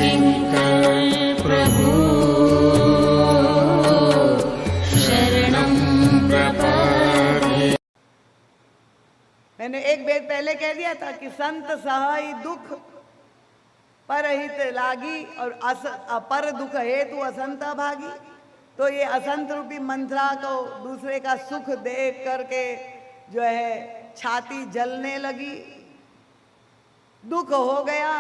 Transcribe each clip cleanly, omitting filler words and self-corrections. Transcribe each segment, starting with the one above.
किंकर प्रभु शरणं प्रपद्ये। मैंने एक वेद पहले कह दिया था कि संत सहाय दुख परहित लागी और अपर दुख हेतु असंत भागी। तो ये असंत रूपी मंत्रा को दूसरे का सुख देख करके जो है छाती जलने लगी, दुख हो गया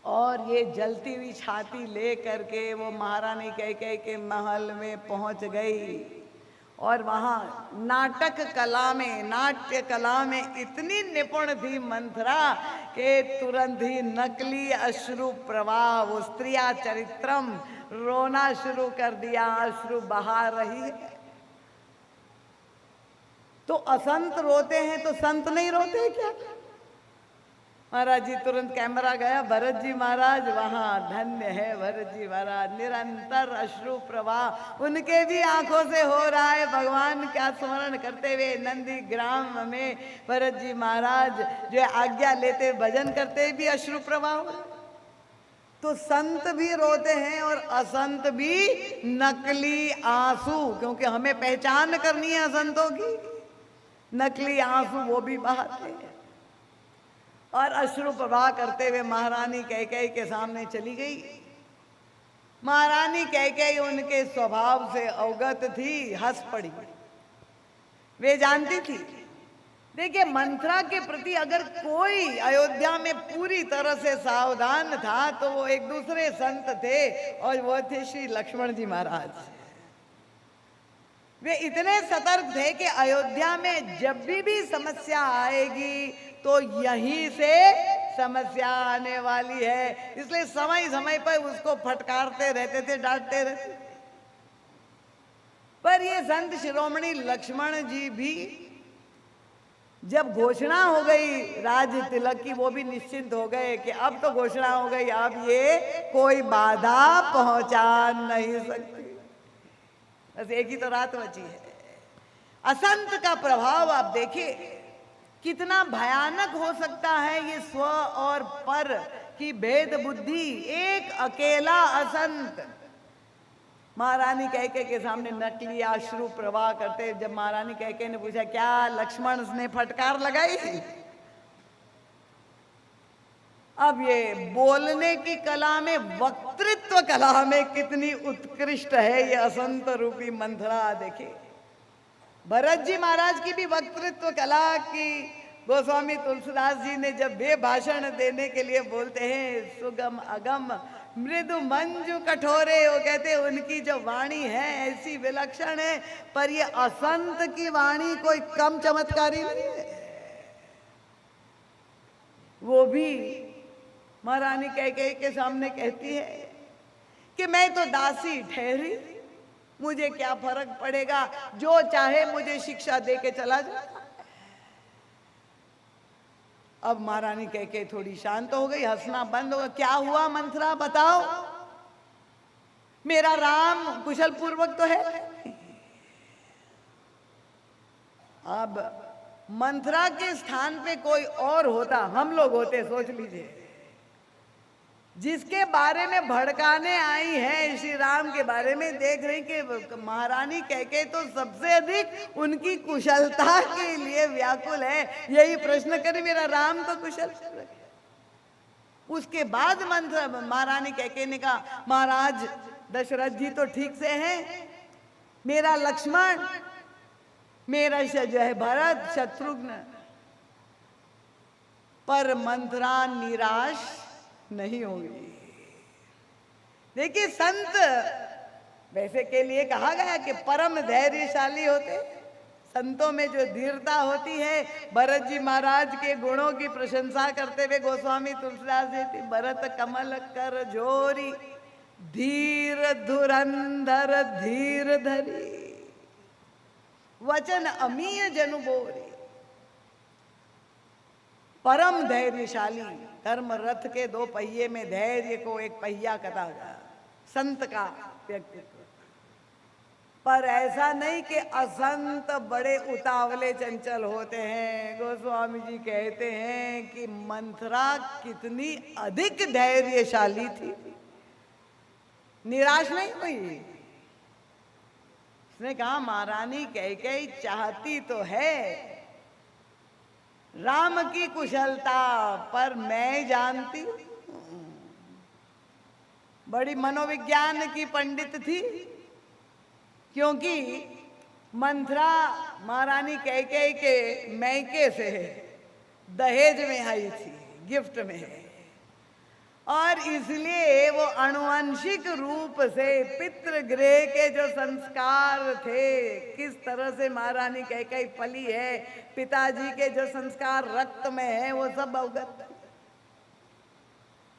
और ये जलती हुई छाती ले करके वो महारानी कैकेयी के महल में पहुंच गई। और वहाँ नाट्य कला में इतनी निपुण थी मंथरा के तुरंत ही नकली अश्रु प्रवाह, वो स्त्रिया चरित्रम, रोना शुरू कर दिया, अश्रु बहा रही है। तो असंत रोते हैं तो संत नहीं रोते क्या? महाराज जी तुरंत कैमरा गया, भरत जी महाराज वहाँ, धन्य है भरत जी महाराज, निरंतर अश्रु प्रवाह उनके भी आंखों से हो रहा है। भगवान का स्मरण करते हुए नंदी ग्राम में भरत जी महाराज जो आज्ञा लेते भजन करते भी अश्रु प्रवाह। तो संत भी रोते हैं और असंत भी नकली आंसू, क्योंकि हमें पहचान करनी है असंतों की, नकली आंसू वो भी बहाते हैं। और अश्रु प्रवाह करते हुए महारानी कैकेयी के सामने चली गई। महारानी कैकेयी उनके स्वभाव से अवगत थी, हंस पड़ी। वे जानती थी, देखिए मंथरा के प्रति अगर कोई अयोध्या में पूरी तरह से सावधान था तो वो एक दूसरे संत थे और वो थे श्री लक्ष्मण जी महाराज। वे इतने सतर्क थे कि अयोध्या में जब भी समस्या आएगी तो यहीं से समस्या आने वाली है, इसलिए समय समय पर उसको फटकारते रहते थे, डांटते रहते थे। पर ये संत शिरोमणि लक्ष्मण जी भी जब घोषणा हो गई राज तिलक की, वो भी निश्चिंत हो गए कि अब तो घोषणा हो गई, अब ये कोई बाधा पहुंचा नहीं सकती। बस एक ही तो रात बची है। असंत का प्रभाव आप देखिए कितना भयानक हो सकता है। ये स्व और पर की भेद बुद्धि, एक अकेला असंत महारानी कैकेयी के सामने नकली अश्रु प्रवाह करते। जब महारानी कैकेयी ने पूछा क्या लक्ष्मण ने फटकार लगाई, अब ये बोलने की कला में, वक्तृत्व कला में कितनी उत्कृष्ट है ये असंत रूपी मंथरा। देखिए भरत जी महाराज की भी वक्तृत्व कला की गोस्वामी तुलसीदास जी ने जब वे भाषण देने के लिए बोलते हैं, सुगम अगम मृदु मंजु कठोरे, वो कहते हैं उनकी जो वाणी है ऐसी विलक्षण है, पर ये असंत की वाणी कोई कम चमत्कारी नहीं है। वो भी महारानी कैकेयी के सामने कहती है कि मैं तो दासी ठहरी, मुझे क्या फर्क पड़ेगा, जो चाहे मुझे शिक्षा दे के चला जाए। अब महारानी कैकेयी थोड़ी शांत हो गई, हंसना बंद हो गया। क्या हुआ मंथरा, बताओ, मेरा राम कुशल पूर्वक तो है? अब मंथरा के स्थान पे कोई और होता, हम लोग होते, सोच लीजिए, जिसके बारे में भड़काने आई है श्री राम के बारे में, देख रही कि महारानी कैकेयी तो सबसे अधिक उनकी कुशलता के लिए व्याकुल है, यही प्रश्न करे मेरा राम तो कुशल। उसके बाद महारानी कैकेयी ने कहा महाराज दशरथ जी तो ठीक से हैं, मेरा लक्ष्मण, मेरा जो है भरत शत्रुघ्न, पर मंथरा निराश नहीं होगी। देखिए संत वैसे के लिए कहा गया कि परम धैर्यशाली होते, संतों में जो धीरता होती है। भरत जी महाराज के गुणों की प्रशंसा करते हुए गोस्वामी तुलसीदास जी थी, भरत कमल कर जोरी, धीर धुरंधर धीर धरी, वचन अमीय जनु बोरी, परम धैर्यशाली। धर्म रथ के दो पहिए में धैर्य को एक पहिया कहा गया, संत का व्यक्तित्व पर ऐसा नहीं कि असंत बड़े उतावले चंचल होते हैं। गोस्वामी जी कहते हैं कि मंथरा कितनी अधिक धैर्यशाली थी, निराश नहीं हुई। उसने कहा महारानी कैकेयी चाहती तो है राम की कुशलता, पर मैं जानती हूं, बड़ी मनोविज्ञान की पंडित थी, क्योंकि मंथरा महारानी कैकेयी के मैके से दहेज में आई थी, गिफ्ट में, और इसलिए वो आनुवंशिक रूप से पितृगृह के जो संस्कार थे, किस तरह से महारानी कैकेयी पली है, पिताजी के जो संस्कार रक्त में है, वो सब अवगत है।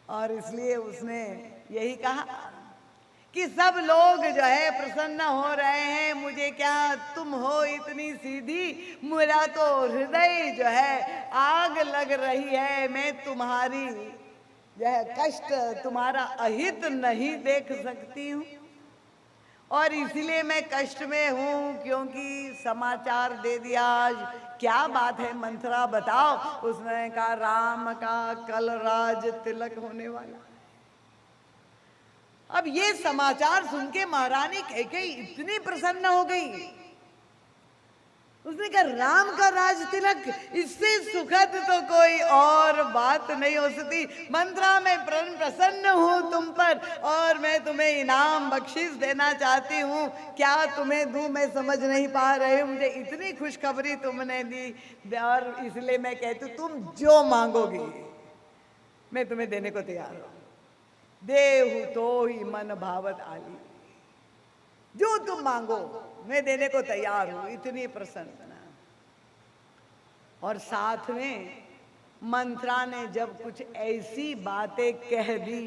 और इसलिए उसने यही कहा कि सब लोग जो है प्रसन्न हो रहे हैं, मुझे क्या, तुम हो इतनी सीधी, मेरा तो हृदय जो है आग लग रही है, मैं तुम्हारी जो है कष्ट, तुम्हारा अहित नहीं देख सकती हूँ, और इसलिए मैं कष्ट में हूँ, क्योंकि समाचार दे दिया। आज क्या बात है मंथरा, बताओ। उसने कहा राम का कल राज तिलक होने वाला। अब ये समाचार सुन के महारानी कैकेयी इतनी प्रसन्न हो गई, उसने कहा राम का राज तिलक, इससे सुखद तो कोई और बात नहीं हो सकती। मंथरा मैं प्रसन्न हूँ तुम पर, और मैं तुम्हें इनाम बख्शिश देना चाहती हूँ। क्या तुम्हें दूं मैं समझ नहीं पा रही हूँ, मुझे इतनी खुशखबरी तुमने दी, और इसलिए मैं कहती हूँ तुम जो मांगोगी मैं तुम्हें देने को तैयार हूँ। देहु तो ही मन भावत आली, जो तुम मांगो मैं देने को तैयार हूं, इतनी प्रसन्नता। और साथ में मंथरा ने जब कुछ ऐसी बातें कह दी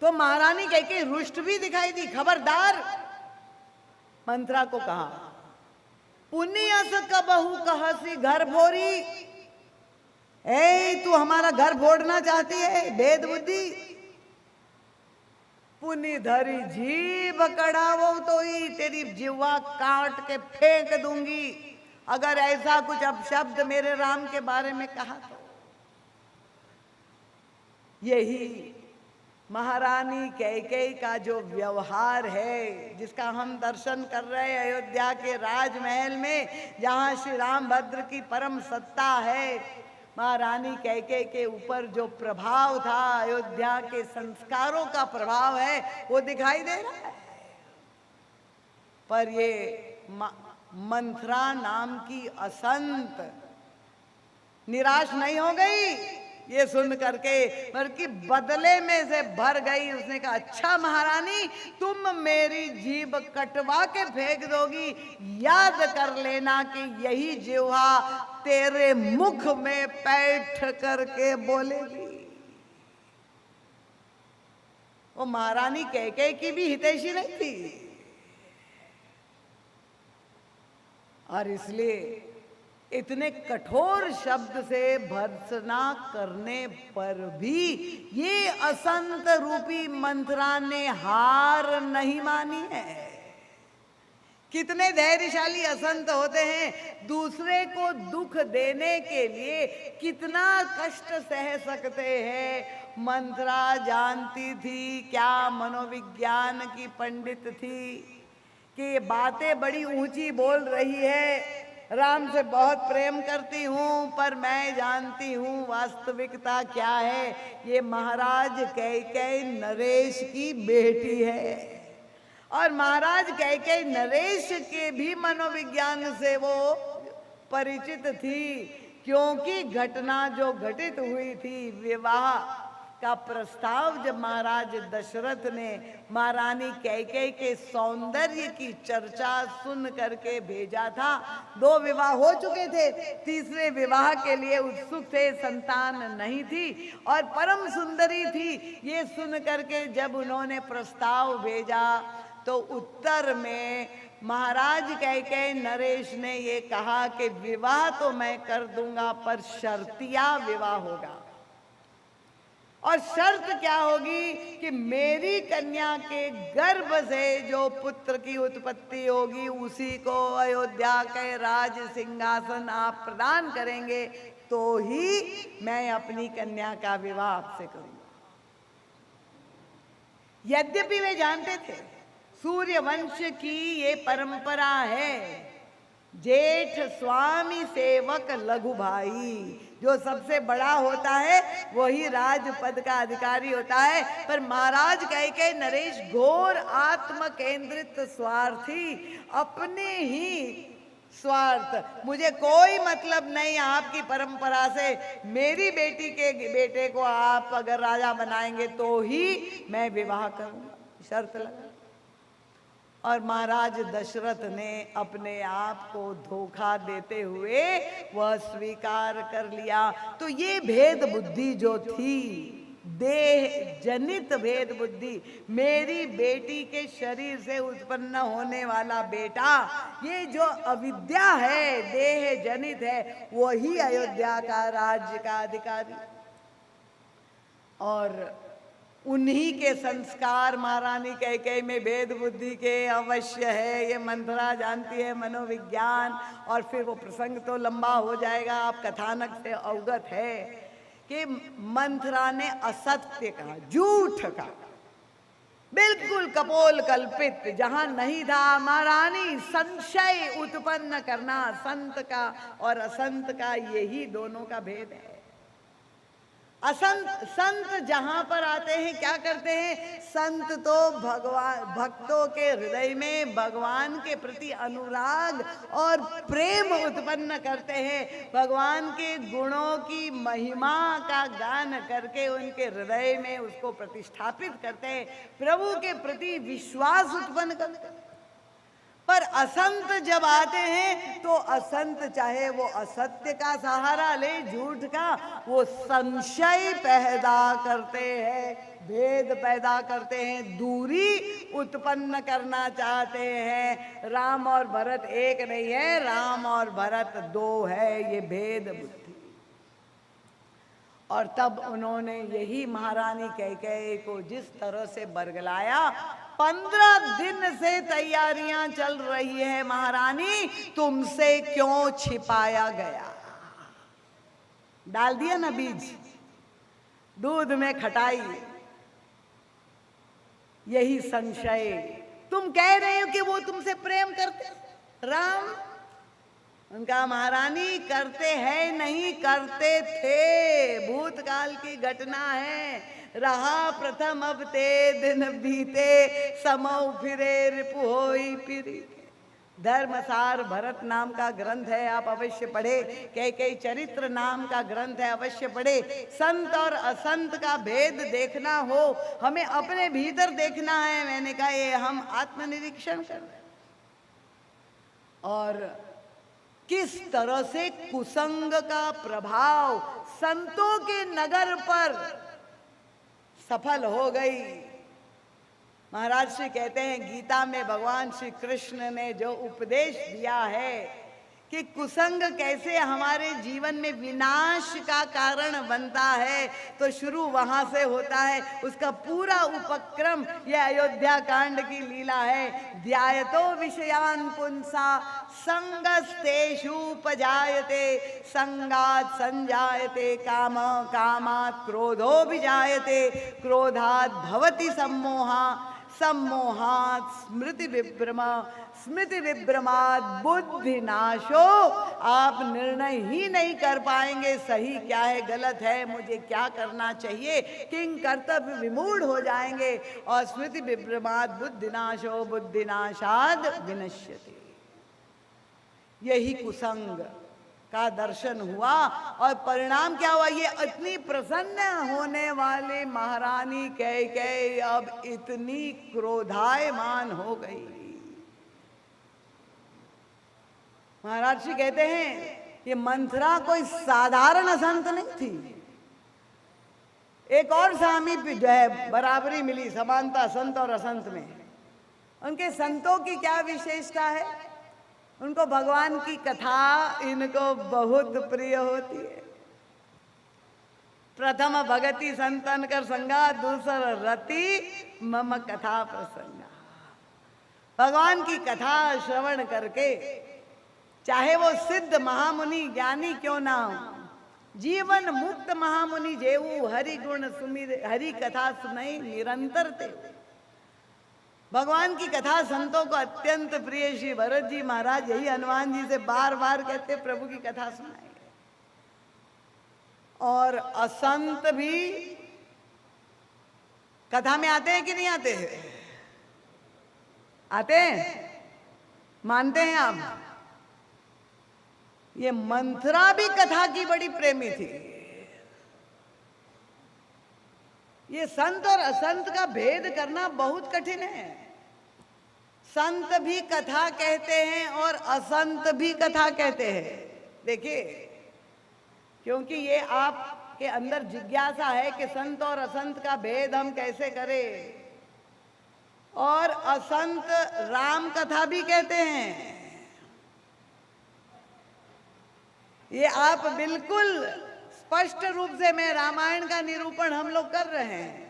तो महारानी कैकेयी रुष्ट भी दिखाई दी। खबरदार, मंथरा को कहा पुण्यस कबहू कहसी घर भोरी, तू हमारा घर फोड़ना चाहती है, भेद बुद्धि, पुनि धरी जीभ कड़ावो तो ही तेरी जिह्वा काट के फेंक दूंगी, अगर ऐसा कुछ अपशब्द मेरे राम के बारे में कहा तो। यही महारानी कैकेयी का जो व्यवहार है, जिसका हम दर्शन कर रहे हैं अयोध्या के राजमहल में, जहाँ श्री रामभद्र की परम सत्ता है, महारानी कैकेयी के ऊपर जो प्रभाव था, अयोध्या के संस्कारों का प्रभाव है, वो दिखाई दे रहा है। पर ये मंथरा नाम की असंत निराश नहीं हो गई ये सुन करके, बल्कि बदले में से भर गई। उसने कहा अच्छा महारानी, तुम मेरी जीभ कटवा के फेंक दोगी, याद कर लेना कि यही जिह्वा तेरे मुख में बैठ करके बोलेगी। वो महारानी कैकेयी की भी हितैषी नहीं थी, और इसलिए इतने कठोर शब्द से भर्त्सना करने पर भी ये असंत रूपी मंथरा ने हार नहीं मानी है। कितने धैर्यशाली असंत होते हैं, दूसरे को दुख देने के लिए कितना कष्ट सह सकते हैं। मंथरा जानती थी, क्या मनोविज्ञान की पंडित थी, कि ये बातें बड़ी ऊंची बोल रही है, राम से बहुत प्रेम करती हूँ, पर मैं जानती हूँ वास्तविकता क्या है। ये महाराज कैकेयी नरेश की बेटी है, और महाराज कैकेयी नरेश के भी मनोविज्ञान से वो परिचित थी, क्योंकि घटना जो घटित हुई थी, विवाह का प्रस्ताव जब महाराज दशरथ ने महारानी कैकेयी के सौंदर्य की चर्चा सुन करके भेजा था, 2 विवाह हो चुके थे, तीसरे विवाह के लिए उत्सुक थे, संतान नहीं थी और परम सुंदरी थी। ये सुन करके जब उन्होंने प्रस्ताव भेजा तो उत्तर में महाराज कैकेयी नरेश ने ये कहा कि विवाह तो मैं कर दूंगा, पर शर्तिया विवाह होगा। और और शर्त क्या होगी कि मेरी कन्या के गर्भ से जो पुत्र की उत्पत्ति होगी उसी को अयोध्या के राज सिंहासन आप प्रदान करेंगे, तो ही मैं अपनी कन्या का विवाह आपसे करूंगा। यद्यपि वे जानते थे सूर्य वंश की ये परंपरा है, जेठ स्वामी सेवक लघु भाई, जो सबसे बड़ा होता है वही राजपद का अधिकारी होता है। पर महाराज कैकेयी नरेश घोर आत्म केंद्रित स्वार्थी, अपने ही स्वार्थ, मुझे कोई मतलब नहीं आपकी परंपरा से, मेरी बेटी के बेटे को आप अगर राजा बनाएंगे तो ही मैं विवाह करूंगा, शर्त लगा। और महाराज दशरथ ने अपने आप को धोखा देते हुए वह स्वीकार कर लिया। तो ये भेद बुद्धि जो थी, देह जनित भेद बुद्धि, मेरी बेटी के शरीर से उत्पन्न होने वाला बेटा, ये जो अविद्या है, देह जनित है, वही अयोध्या का राज्य का अधिकारी। और उन्हीं के संस्कार महारानी कैकेयी में भेद बुद्धि के अवश्य है। ये मंथरा जानती है मनोविज्ञान, और फिर वो प्रसंग तो लंबा हो जाएगा, आप कथानक से अवगत है कि मंथरा ने असत्य कहा, झूठ कहा, बिल्कुल कपोल कल्पित, जहां नहीं था। महारानी संशय उत्पन्न करना, संत का और असंत का यही दोनों का भेद है। असंत संत जहां पर आते हैं क्या करते हैं? संत तो भगवान भक्तों के हृदय में भगवान के प्रति अनुराग और प्रेम उत्पन्न करते हैं, भगवान के गुणों की महिमा का गान करके उनके हृदय में उसको प्रतिष्ठापित करते हैं, प्रभु के प्रति विश्वास उत्पन्न करते हैं। पर असंत जब आते हैं तो असंत चाहे वो असत्य का सहारा ले, झूठ का, वो संशय पैदा करते हैं, भेद पैदा करते हैं, दूरी उत्पन्न करना चाहते हैं। राम और भरत एक नहीं है, राम और भरत दो है, ये भेद बुद्धि। और तब उन्होंने यही महारानी कैकेयी को जिस तरह से बरगलाया, 15 दिन से तैयारियां चल रही है महारानी, तुमसे क्यों छिपाया गया? डाल दिया ना बीज, दूध में खटाई, यही संशय। तुम कह रहे हो कि वो तुमसे प्रेम करते, राम उनका महारानी करते हैं नहीं, करते थे, भूतकाल की घटना है। रहा प्रथम अब ते दिन बीते, समौ फिरे रिपु होई फिरी। धर्मसार भरत नाम का ग्रंथ है, आप अवश्य पढ़े। कैकेयी चरित्र नाम का ग्रंथ है, अवश्य पढ़े। संत और असंत का भेद देखना हो, हमें अपने भीतर देखना है। मैंने कहा ये हम आत्मनिरीक्षण कर रहे हैं। और किस तरह से कुसंग का प्रभाव संतों के नगर पर सफल हो गई। महाराज श्री कहते हैं, गीता में भगवान श्री कृष्ण ने जो उपदेश दिया है कि कुसंग कैसे हमारे जीवन में विनाश का कारण बनता है, तो शुरू वहां से होता है। उसका पूरा उपक्रम यह अयोध्या कांड की लीला है। ध्यायतो विषयान् पुंसा संगस्तेषुपजायते, संगात् संजायते काम, कामात् क्रोधो विजायते, क्रोधात् भवति सम्मोहा, सम्मोहात् स्मृति विभ्रमा, स्मृति विभ्रमात् बुद्धि नाशो। आप निर्णय ही नहीं कर पाएंगे सही क्या है, गलत है, मुझे क्या करना चाहिए, किंग कर्तव्य विमूढ़ हो जाएंगे। और स्मृति विभ्रमात् बुद्धि नाशो, बुद्धि नाशाद विनश्यति। यही कुसंग का दर्शन हुआ और परिणाम क्या हुआ? ये इतनी प्रसन्न होने वाले महारानी कैकेयी अब इतनी क्रोधायमान हो गई। महाराज जी कहते हैं ये मंथरा कोई साधारण संत नहीं थी। एक और सामीप्य जो है, बराबरी मिली, समानता संत और असंत में। उनके संतों की क्या विशेषता है? उनको भगवान की कथा इनको बहुत प्रिय होती है। प्रथम भगति संतन कर संगा, दूसर रति मम कथा प्रसंगा। भगवान की कथा श्रवण करके, चाहे वो सिद्ध महामुनि ज्ञानी क्यों ना हो, जीवन मुक्त महामुनि जेऊ हरि गुण सुमिर, हरि कथा सुनाई निरंतर ते। भगवान की कथा संतों को अत्यंत प्रिय। श्री भरत जी महाराज यही हनुमान जी से बार बार कहते प्रभु की कथा सुनाएंगे। और असंत भी कथा में आते हैं कि नहीं आते हैं? आते हैं, मानते हैं आप? ये मंथरा भी कथा की बड़ी प्रेमी थी। ये संत और असंत का भेद करना बहुत कठिन है। संत भी कथा कहते हैं और असंत भी कथा कहते हैं। देखिए, क्योंकि ये आपके अंदर जिज्ञासा है कि संत और असंत का भेद हम कैसे करें। और असंत राम कथा भी कहते हैं। ये आप बिल्कुल स्पष्ट रूप से, मैं रामायण का निरूपण हम लोग कर रहे हैं।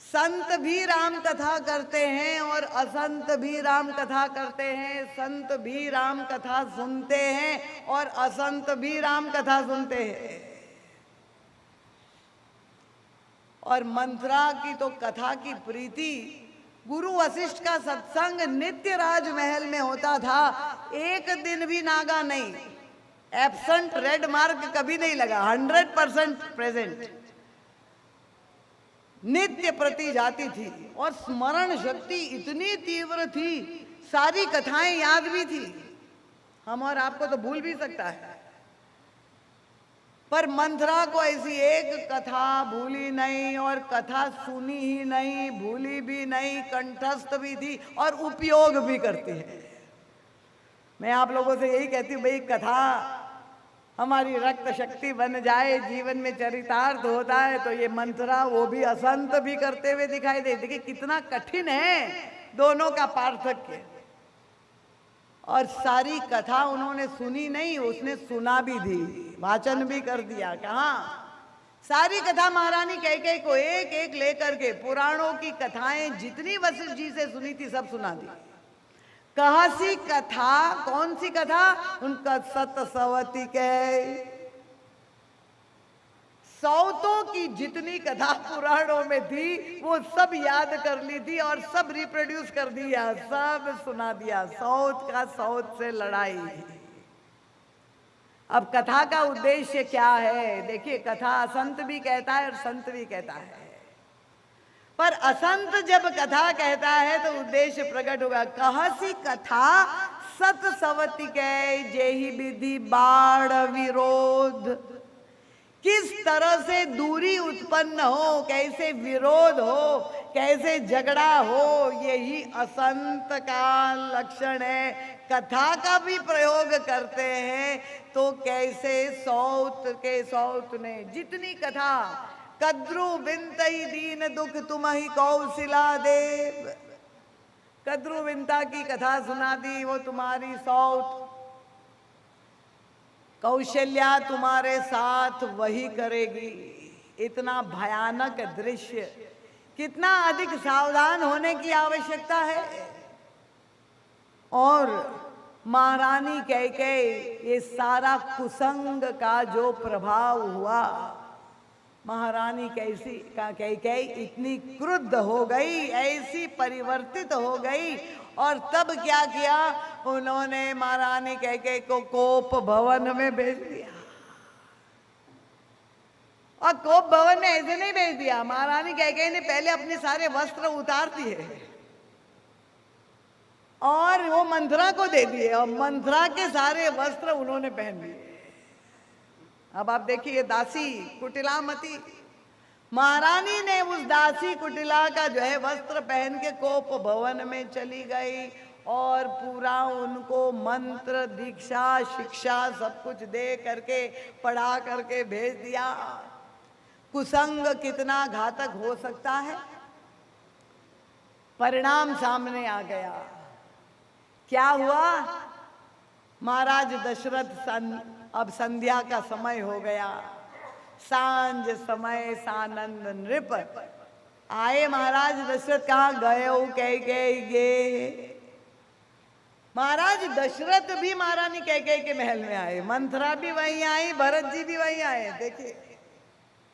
संत भी राम कथा करते हैं और असंत भी राम कथा करते हैं। संत भी राम कथा सुनते हैं और असंत भी राम कथा सुनते हैं। और मंथरा की तो कथा की प्रीति, गुरु वशिष्ठ का सत्संग नित्य राजमहल में होता था। एक दिन भी नागा नहीं, एब्सेंट रेड मार्क कभी नहीं लगा, 100% प्रेजेंट। नित्य प्रति जाती थी और स्मरण शक्ति इतनी तीव्र थी, सारी कथाएं याद भी थी। हम और आपको तो भूल भी सकता है, पर मंथरा को ऐसी एक कथा भूली नहीं, और कथा सुनी ही नहीं, भूली भी नहीं, कंठस्थ भी थी और उपयोग भी करती है। मैं आप लोगों से यही कहती हूँ, भाई कथा हमारी रक्त शक्ति बन जाए, जीवन में चरितार्थ होता है, तो ये मंथरा वो भी असंत भी करते हुए दिखाई दे। देखिए कितना कठिन है दोनों का पार्थक्य। और सारी कथा उन्होंने सुनी नहीं, उसने सुना भी दी, वाचन भी कर दिया। कहाँ सारी कथा महारानी कैकेयी को एक एक लेकर के पुराणों की कथाएं जितनी वशिष्ठ जी से सुनी थी सब सुना दी। कहा सी कथा, कौन सी कथा? उनका सत सवती के सौतों की जितनी कथा पुराणों में थी वो सब याद कर ली थी और सब रिप्रोड्यूस कर दिया, सब सुना दिया। सौत का सौत से लड़ाई। अब कथा का उद्देश्य क्या है? देखिए, कथा असंत भी कहता है और संत भी कहता है, पर असंत जब कथा कहता है तो उद्देश्य प्रकट होगा। कहसी कथा सत सवती के जेहि विधि बाढ़ विरोध। किस तरह से दूरी उत्पन्न हो, कैसे विरोध हो, कैसे झगड़ा हो, यही असंत का लक्षण है। कथा का भी प्रयोग करते हैं तो कैसे सौत के सौत ने जितनी कथा, कद्रु बिनतई दीन दुख तुम्हि कौशिला देव। कद्रु बिनता की कथा सुना दी, वो तुम्हारी सौत। कौशल्या तुम्हारे साथ वही करेगी। इतना भयानक दृश्य, कितना अधिक सावधान होने की आवश्यकता है। और महारानी कैकेयी, ये सारा कुसंग का जो प्रभाव हुआ, महारानी कैकेयी इतनी क्रुद्ध हो गई, ऐसी परिवर्तित हो गई। और तब क्या किया उन्होंने? महारानी कैकेयी को कोप भवन में भेज दिया। और कोप भवन में ऐसे नहीं भेज दिया, महारानी कैकेयी ने पहले अपने सारे वस्त्र उतार दिए और वो मंथरा को दे दिए, और मंथरा के सारे वस्त्र उन्होंने पहन लिए। अब आप देखिए, दासी कुटिलामती महारानी ने उस दासी कुटिला का जो है वस्त्र पहन के कोप भवन में चली गई और पूरा उनको मंत्र दीक्षा शिक्षा सब कुछ दे करके पढ़ा करके भेज दिया। कुसंग कितना घातक हो सकता है, परिणाम सामने आ गया। क्या हुआ? महाराज दशरथ अब संध्या का समय हो गया, सांझ समय सानंद नृप। आए महाराज दशरथ, कहाँ गए हो कैकेयी गे। महाराज दशरथ भी महारानी कैकेयी के महल में आए, मंथरा भी वहीं आई, भरत जी भी वहीं आए। देखिए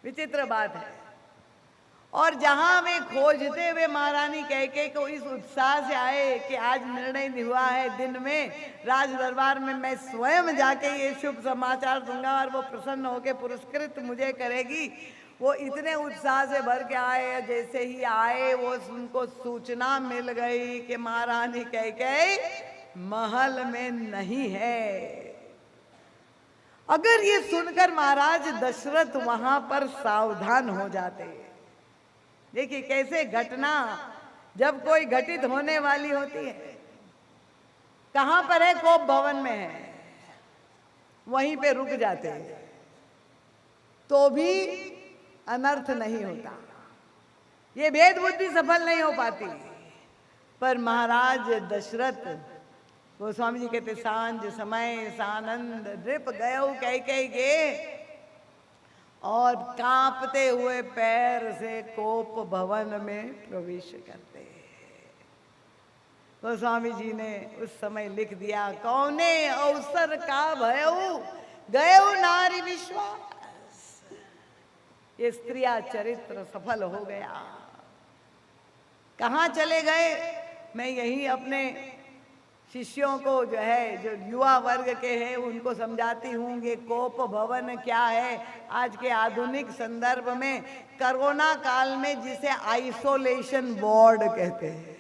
विचित्र बात है। और जहां वे खोजते हुए महारानी कैकेयी को इस उत्साह से आए कि आज निर्णय हुआ है, दिन में राज दरबार में मैं स्वयं जाके ये शुभ समाचार दूंगा और वो प्रसन्न होकर पुरस्कृत मुझे करेगी। वो इतने उत्साह से भर के आए, जैसे ही आए वो उनको सूचना मिल गई कि महारानी कैकेयी महल में नहीं है। अगर ये सुनकर महाराज दशरथ वहां पर सावधान हो जाते। देखिए कैसे घटना जब कोई घटित होने वाली होती है, कहां पर है, कोप भवन में है, वहीं पे रुक जाते हैं तो भी अनर्थ नहीं होता, ये भेद बुद्धि सफल नहीं हो पाती। पर महाराज दशरथ गोस्वामी जी कहते सांझ समय सानंद नृप गयो कैकेयी गे, और कांपते हुए पैर से कोप भवन में प्रवेश करते। गोस्वामी जी ने उस समय लिख दिया, कौने अवसर का भयऊ गयो नारी विश्वास। ये स्त्रिया चरित्र सफल हो गया। कहाँ चले गए, मैं यही अपने शिष्यों को जो है, जो युवा वर्ग के हैं, उनको समझाती हूँ कि कोप भवन क्या है। आज के आधुनिक संदर्भ में कोरोना काल में जिसे आइसोलेशन वार्ड कहते हैं।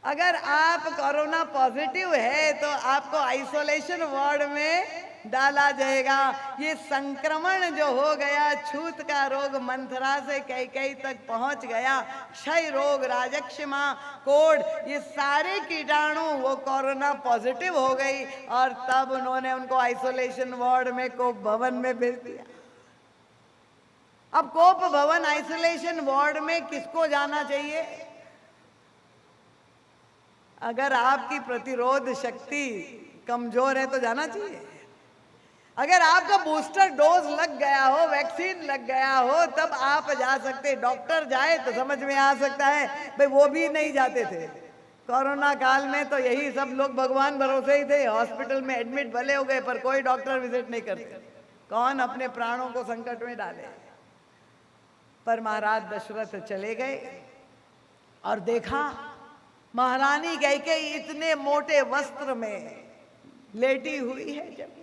अगर आप कोरोना पॉजिटिव है तो आपको आइसोलेशन वार्ड में डाला जाएगा। ये संक्रमण जो हो गया, छूत का रोग मंथरा से कैकेयी तक पहुंच गया, क्षय रोग, राजक्षमा, कोढ़, ये सारे कीटाणु वो कोरोना पॉजिटिव हो गई और तब उन्होंने उनको आइसोलेशन वार्ड में कोप भवन में भेज दिया। अब कोप भवन आइसोलेशन वार्ड में किसको जाना चाहिए? अगर आपकी प्रतिरोध शक्ति कमजोर है तो जाना चाहिए। अगर आपका बूस्टर डोज लग गया हो, वैक्सीन लग गया हो, तब आप जा सकते। डॉक्टर जाए तो समझ में आ सकता है, भाई वो भी नहीं जाते थे कोरोना काल में। तो यही सब लोग भगवान भरोसे ही थे, हॉस्पिटल में एडमिट भले हो गए पर कोई डॉक्टर विजिट नहीं करते। कौन अपने प्राणों को संकट में डाले। पर महाराज दशरथ चले गए और देखा महारानी कैकेयी इतने मोटे वस्त्र में लेटी हुई है। जब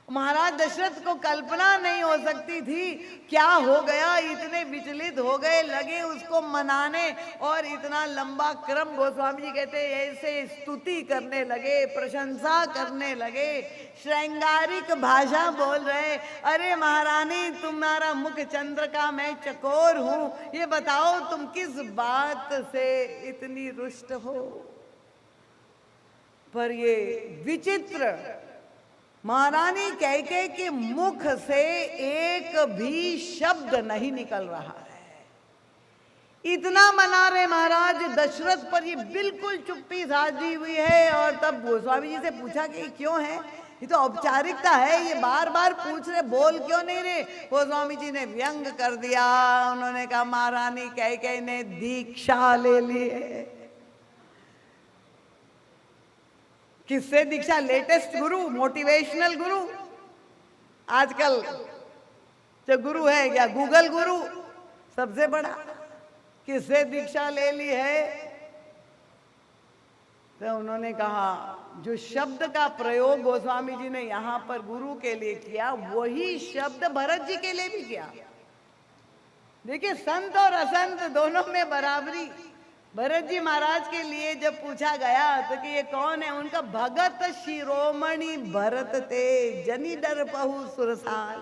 महाराज दशरथ को कल्पना नहीं हो सकती थी क्या हो गया, इतने विचलित हो गए, लगे उसको मनाने और इतना लंबा क्रम। गोस्वामी जी कहते ऐसे स्तुति करने लगे, प्रशंसा करने लगे, श्रृंगारिक भाषा बोल रहे। अरे महारानी, तुम्हारा मुख चंद्र का मैं चकोर हूं, ये बताओ तुम किस बात से इतनी रुष्ट हो। पर ये विचित्र, महारानी कैकेयी के मुख से एक भी शब्द नहीं निकल रहा है। इतना मना रहे महाराज दशरथ, पर ये बिल्कुल चुप्पी साधी हुई है। और तब गोस्वामी जी से पूछा कि क्यों है, ये तो औपचारिकता है, ये बार बार पूछ रहे, बोल क्यों नहीं रहे। गोस्वामी जी ने व्यंग कर दिया। उन्होंने कहा महारानी कैकेयी ने दीक्षा ले ली है। किससे दीक्षा? लेटेस्ट गुरु, मोटिवेशनल गुरु। आजकल जो गुरु है क्या, गूगल गुरु सबसे बड़ा। किससे दीक्षा ले ली है? तो उन्होंने कहा जो शब्द का प्रयोग गोस्वामी जी ने यहाँ पर गुरु के लिए किया, वही शब्द भरत जी के लिए भी किया। देखिए संत और असंत दोनों में बराबरी। भरत जी महाराज के लिए जब पूछा गया तो कि ये कौन है, उनका भगत शिरोमणि भरत ते जनी डर पहु सुरसाल।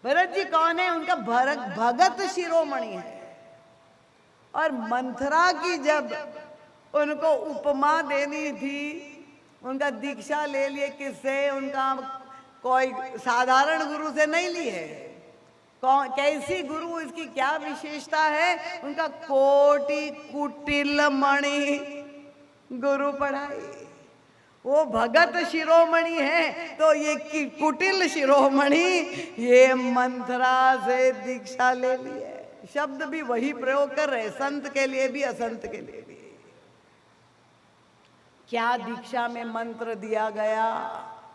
भरत जी कौन है? उनका भगत शिरोमणि है। और मंथरा की जब उनको उपमा देनी थी, उनका दीक्षा ले लिए किससे? उनका कोई साधारण गुरु से नहीं ली है। कौन, कैसी गुरु, इसकी क्या विशेषता है? उनका कोटि कुटिल मणि गुरु पढ़ाई। वो भगत शिरोमणि है, तो ये कुटिल शिरोमणि ये मंत्रा से दीक्षा ले ली है। शब्द भी वही प्रयोग कर रहे, संत के लिए भी असंत के लिए भी। क्या दीक्षा में मंत्र दिया गया?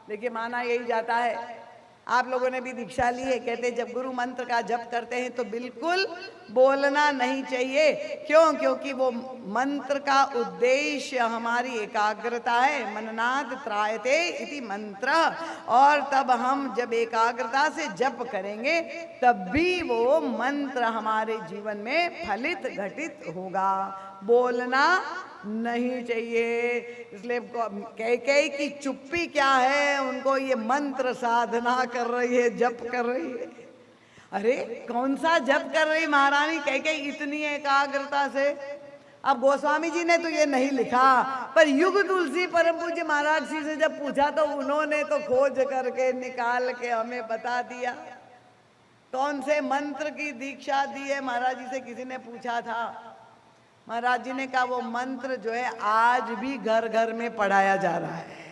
देखिए, माना यही जाता है, आप लोगों ने भी दीक्षा ली है, कहते जब गुरु मंत्र का जप करते हैं तो बिल्कुल बोलना नहीं चाहिए। क्यों? क्योंकि वो मंत्र का उद्देश्य हमारी एकाग्रता है। मननाद त्रायते इति मंत्र। और तब हम जब एकाग्रता से जप करेंगे तब भी वो मंत्र हमारे जीवन में फलित घटित होगा। बोलना नहीं चाहिए। इसलिए कई की चुप्पी क्या है, उनको ये मंत्र साधना कर रही है, जप कर रही है। अरे कौन सा जप कर रही महारानी कई इतनी एकाग्रता से? अब गोस्वामी जी ने तो ये नहीं लिखा, पर युग तुलसी परम पूज्य महाराज जी से जब पूछा तो उन्होंने तो खोज करके निकाल के हमें बता दिया। कौन से मंत्र की दीक्षा दी है महाराज जी से किसी ने पूछा था। महाराज जी ने कहा वो मंत्र जो है आज भी घर घर में पढ़ाया जा रहा है।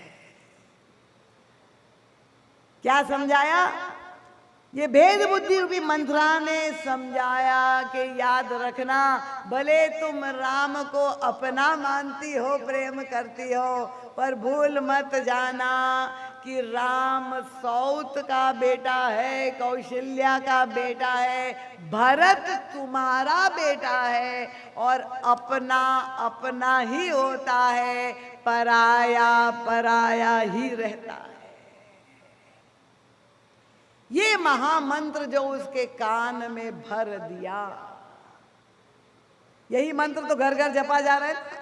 क्या समझाया? ये भेद बुद्धि रूपी मंत्रा ने समझाया कि याद रखना, भले तुम राम को अपना मानती हो, प्रेम करती हो, पर भूल मत जाना कि राम सौत का बेटा है, कौशल्या का बेटा है, भरत तुम्हारा बेटा है, और अपना अपना ही होता है, पराया पराया ही रहता है। ये महामंत्र जो उसके कान में भर दिया, यही मंत्र तो घर घर जपा जा रहा है ना।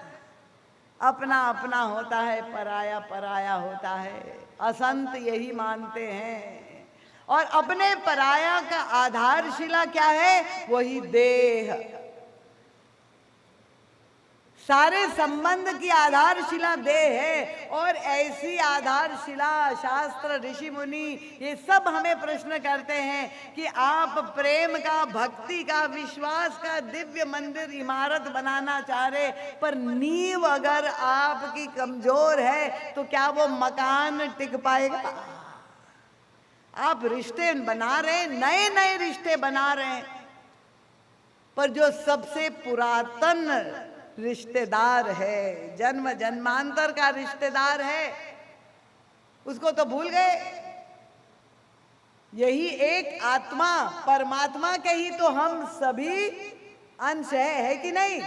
अपना अपना होता है, पराया पराया होता है। असंत यही मानते हैं। और अपने पराया का आधारशिला क्या है? वही देह। सारे संबंध की आधारशिला देह है। और ऐसी आधारशिला शास्त्र ऋषि मुनि ये सब हमें प्रश्न करते हैं कि आप प्रेम का, भक्ति का, विश्वास का दिव्य मंदिर इमारत बनाना चाह रहे, पर नींव अगर आपकी कमजोर है तो क्या वो मकान टिक पाएगा? आप रिश्ते बना रहे, नए नए रिश्ते बना रहे हैं, पर जो सबसे पुरातन रिश्तेदार है, जन्म जन्मांतर का रिश्तेदार है, उसको तो भूल गए। यही एक आत्मा, परमात्मा के ही तो हम सभी अंश है कि नहीं?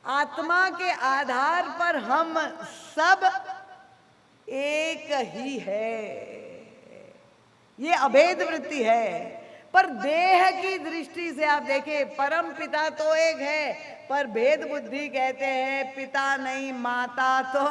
आत्मा के आधार पर हम सब एक ही है। ये अभेद वृत्ति है। पर देह की दृष्टि से आप देखें, परम पिता तो एक है, पर भेद बुद्धि कहते हैं पिता नहीं माता तो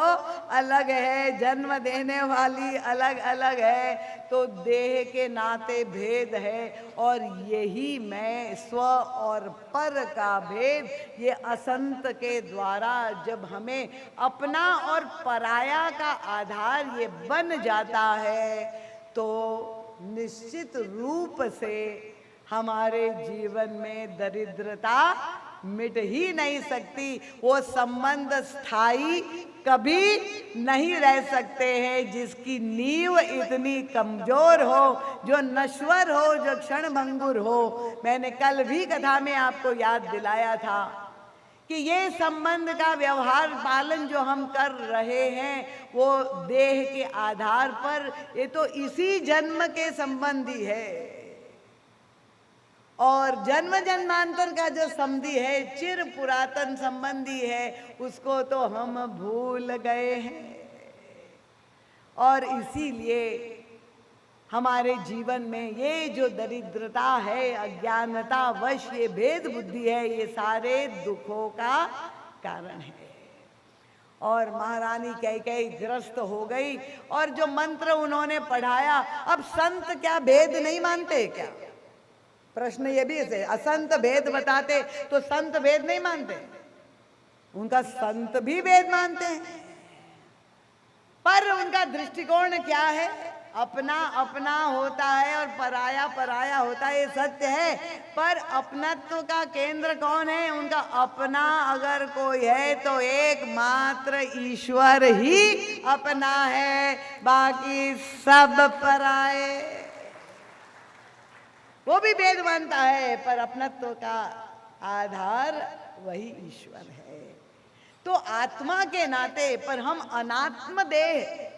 अलग है, जन्म देने वाली अलग अलग है, तो देह के नाते भेद है। और यही मैं स्व और पर का भेद, ये असंत के द्वारा जब हमें अपना और पराया का आधार ये बन जाता है तो निश्चित रूप से हमारे जीवन में दरिद्रता मिट ही नहीं सकती। वो संबंध स्थायी कभी नहीं रह सकते हैं जिसकी नींव इतनी कमजोर हो, जो नश्वर हो, जो क्षणभंगुर हो। मैंने कल भी कथा में आपको याद दिलाया था कि ये संबंध का व्यवहार पालन जो हम कर रहे हैं वो देह के आधार पर, ये तो इसी जन्म के संबंधी है। और जन्म जन्मांतर का जो संबंधी है, चिर पुरातन संबंधी है, उसको तो हम भूल गए हैं। और इसीलिए हमारे जीवन में ये जो दरिद्रता है, अज्ञानता वश ये भेद बुद्धि है, ये सारे दुखों का कारण है। और महारानी कैकेयी ग्रस्त हो गई। और जो मंत्र उन्होंने पढ़ाया, अब संत क्या भेद नहीं मानते क्या? प्रश्न ये भी है, असंत भेद बताते तो संत भेद नहीं मानते? उनका संत भी भेद मानते हैं, पर उनका दृष्टिकोण क्या है? अपना अपना होता है और पराया पराया होता है, ये सत्य है। पर अपनत्व का केंद्र कौन है? उनका अपना अगर कोई है तो एकमात्र ईश्वर ही अपना है, बाकी सब पराए। वो भी वेद मानता है, पर अपनत्व का आधार वही ईश्वर है। तो आत्मा के नाते, पर हम अनात्म देह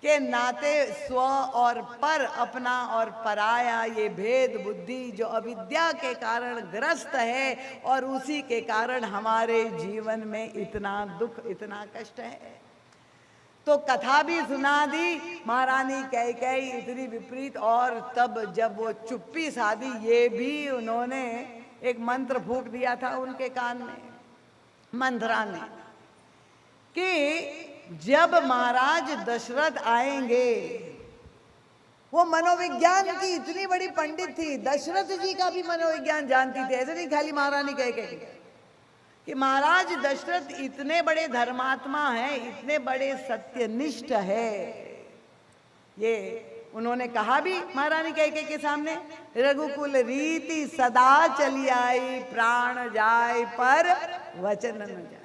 के नाते स्व और पर, अपना और पराया, ये भेद बुद्धि जो अविद्या के कारण ग्रस्त है और उसी के कारण हमारे जीवन में इतना दुख, इतना कष्ट है। तो कथा भी सुना दी महारानी कैकेयी इतनी विपरीत, और तब जब वो चुप्पी साधी, ये भी उन्होंने एक मंत्र फूंक दिया था उनके कान में, मंथरा ने, कि जब महाराज दशरथ आएंगे, वो मनोविज्ञान की इतनी बड़ी पंडित थी, दशरथ जी का भी मनोविज्ञान जानती थी, ऐसे नहीं खाली महारानी कैकेयी, कि महाराज दशरथ इतने बड़े धर्मात्मा हैं, इतने बड़े सत्यनिष्ठ है। ये उन्होंने कहा भी महारानी कैकेयी के सामने, रघुकुल रीति सदा चली आई, प्राण जाए पर वचन न जाए।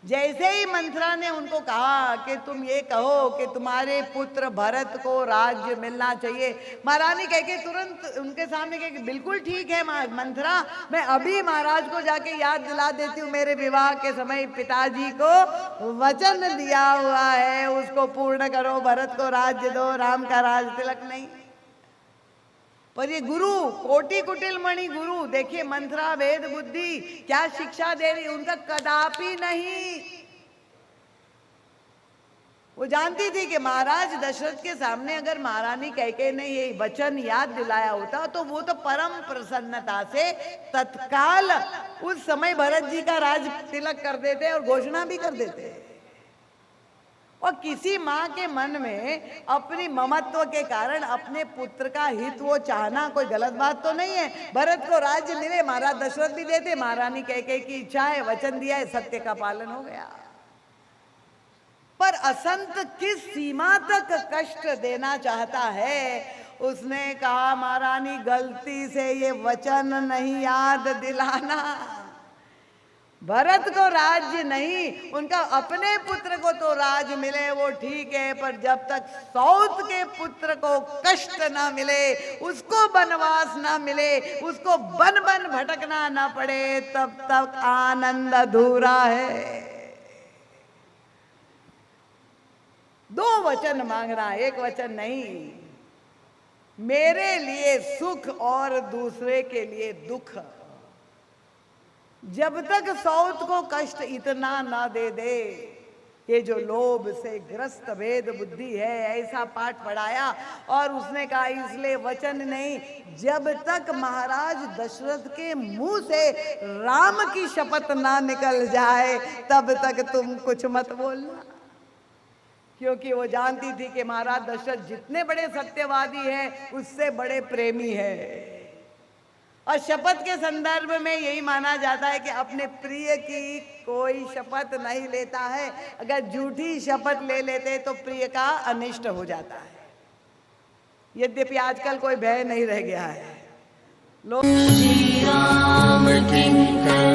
जैसे ही मंथरा ने उनको कहा कि तुम ये कहो कि तुम्हारे पुत्र भरत को राज्य मिलना चाहिए, महारानी कैकेयी तुरंत उनके सामने कहे कि बिल्कुल ठीक है मंथरा, मैं अभी महाराज को जाके याद दिला देती हूँ, मेरे विवाह के समय पिताजी को वचन दिया हुआ है, उसको पूर्ण करो, भरत को राज्य दो, राम का राज तिलक नहीं। पर ये गुरु, कोटि कुटिल मणि गुरु, देखिए मंथरा वेद बुद्धि क्या शिक्षा दे रही, उनका कदापि नहीं। वो जानती थी कि महाराज दशरथ के सामने अगर महारानी कैकेयी ने ये वचन याद दिलाया होता तो वो तो परम प्रसन्नता से तत्काल उस समय भरत जी का राज तिलक कर देते और घोषणा भी कर देते। और किसी माँ के मन में अपनी ममत्व के कारण अपने पुत्र का हित वो चाहना कोई गलत बात तो नहीं है। भरत को राज्य मिले, महाराज दशरथ भी देते, महारानी कैकेयी की इच्छा है, वचन दिया है, सत्य का पालन हो गया। पर असंत किस सीमा तक कष्ट देना चाहता है? उसने कहा महारानी गलती से ये वचन नहीं याद दिलाना, भरत को राज्य नहीं, उनका अपने पुत्र को तो राज मिले वो ठीक है, पर जब तक सौत के पुत्र को कष्ट ना मिले, उसको वनवास ना मिले, उसको बन बन भटकना ना पड़े, तब तक आनंद अधूरा है। दो वचन मांगना, एक वचन नहीं। मेरे लिए सुख और दूसरे के लिए दुख। जब तक सौत को कष्ट इतना ना दे दे, ये जो लोभ से ग्रस्त वेद बुद्धि है, ऐसा पाठ पढ़ाया और उसने कहा इसलिए वचन नहीं, जब तक महाराज दशरथ के मुंह से राम की शपथ ना निकल जाए तब तक तुम कुछ मत बोलना। क्योंकि वो जानती थी कि महाराज दशरथ जितने बड़े सत्यवादी हैं उससे बड़े प्रेमी है। और शपथ के संदर्भ में यही माना जाता है कि अपने प्रिय की कोई शपथ नहीं लेता है, अगर झूठी शपथ ले लेते तो प्रिय का अनिष्ट हो जाता है। यद्यपि आजकल कोई भय नहीं रह गया है, लोग श्री राम किंकर